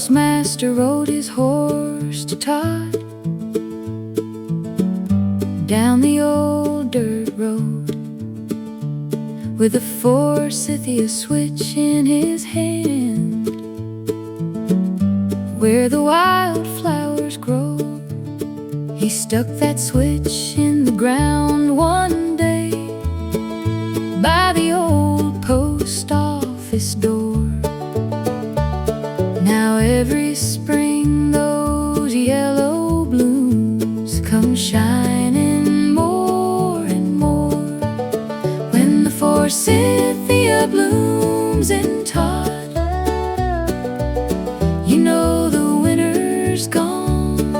postmaster rode his horse to Todd down the old dirt road with a Forsythia switch in his hand, where the wildflowers grow. He stuck that switch in the ground one day by the old post office door. Now every spring those yellow blooms come shining more and more. When the Forsythia blooms in Todd, you know the winter's gone.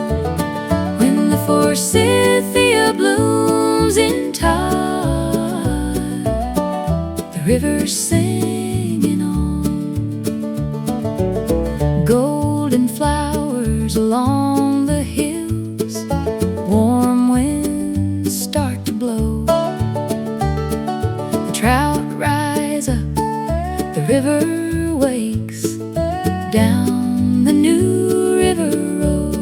When the Forsythia blooms in Todd, the river's singing on. Golden flowers along the hills, warm winds start to blow. The trout rise up, the river wakes down the new river road.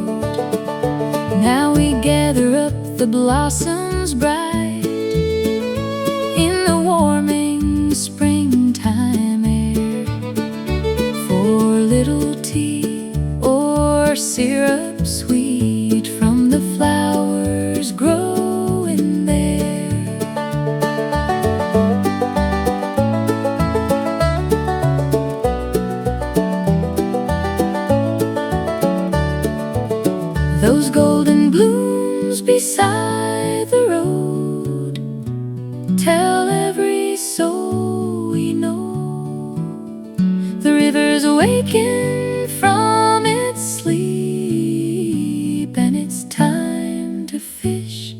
Now we gather up the blossoms bright in the warming springtime air, for little tea or syrup sweet from the flowers growing there. Those golden blooms beside the road tell every soul we know the river's awakened from its sleep, and it's time to fish